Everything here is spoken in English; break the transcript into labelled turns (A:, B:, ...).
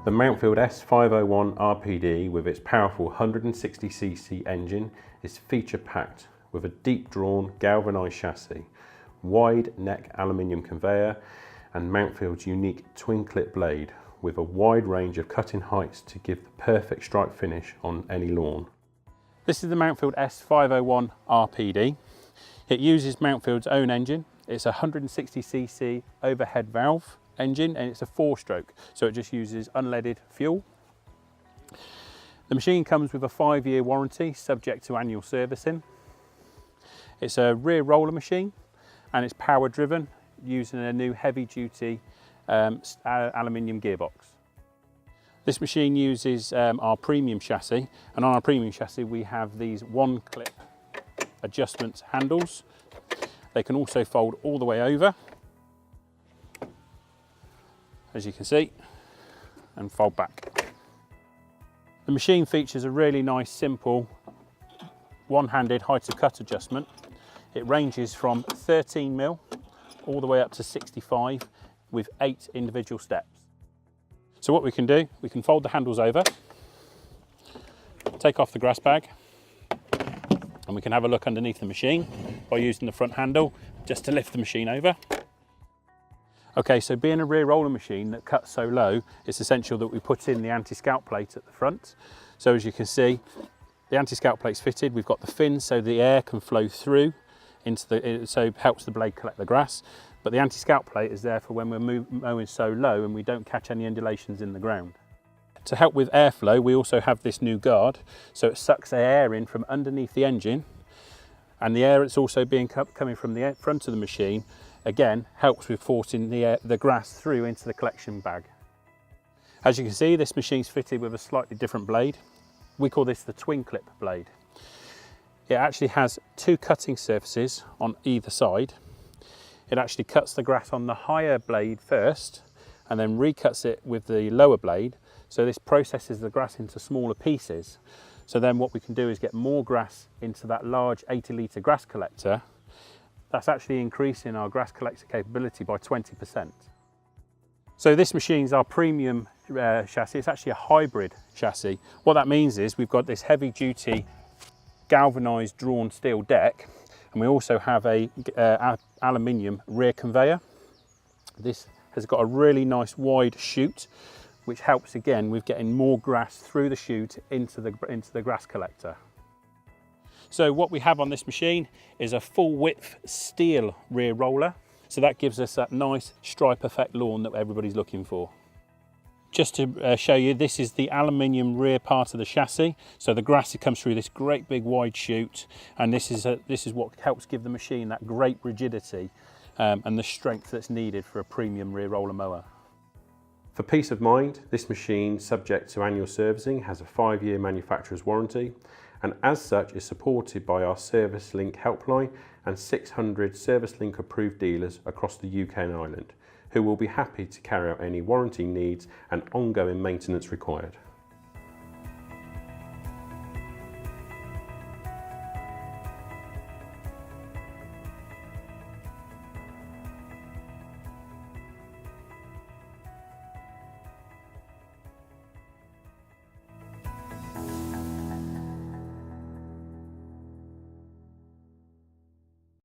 A: The Mountfield S501RPD with its powerful 160cc engine is feature packed with a deep drawn galvanised chassis, wide neck aluminium conveyor and Mountfield's unique Twinklet Blade with a wide range of cutting heights to give the perfect stripe finish on any lawn. This is the Mountfield S501RPD. It uses Mountfield's own engine. It's a 160cc overhead valve engine and it's a 4-stroke, so it just uses unleaded fuel. The machine comes with a 5-year warranty subject to annual servicing. It's a rear roller machine and it's power driven using a new heavy duty aluminium gearbox. This machine uses our premium chassis, and on our premium chassis we have these 1-clip adjustment handles. They can also fold all the way over, as you can see, and fold back. The machine features a really nice simple one-handed height of cut adjustment. It ranges from 13mm all the way up to 65 with 8 individual steps. So what we can do, we can fold the handles over, take off the grass bag, and we can have a look underneath the machine by using the front handle just to lift the machine over. Okay, so being a rear roller machine that cuts so low, it's essential that we put in the anti-scalp plate at the front. So as you can see, the anti-scalp plate's fitted. We've got the fins so the air can flow through into so it helps the blade collect the grass. But the anti-scalp plate is there for when we're mowing so low and we don't catch any undulations in the ground. To help with airflow, we also have this new guard, so it sucks air in from underneath the engine, and the air that's also coming from the front of the machine again helps with forcing the grass through into the collection bag. As you can see, this machine's fitted with a slightly different blade. We call this the Twinklet Blade. It actually has 2 cutting surfaces on either side. It actually cuts the grass on the higher blade first and then recuts it with the lower blade. So this processes the grass into smaller pieces. So then what we can do is get more grass into that large 80-litre grass collector. That's actually increasing our grass collector capability by 20%. So this machine's our premium chassis. It's actually a hybrid chassis. What that means is we've got this heavy duty galvanised drawn steel deck, and we also have a aluminium rear conveyor. This has got a really nice wide chute, which helps again with getting more grass through the chute into the grass collector. So what we have on this machine is a full width steel rear roller. So that gives us that nice stripe effect lawn that everybody's looking for. Just to show you, this is the aluminium rear part of the chassis. So the grass comes through this great big wide chute, and this is what helps give the machine that great rigidity and the strength that's needed for a premium rear roller mower. For peace of mind, this machine, subject to annual servicing, has a 5-year manufacturer's warranty, and as such is supported by our Service Link helpline and 600 Service Link approved dealers across the UK and Ireland, who will be happy to carry out any warranty needs and ongoing maintenance required.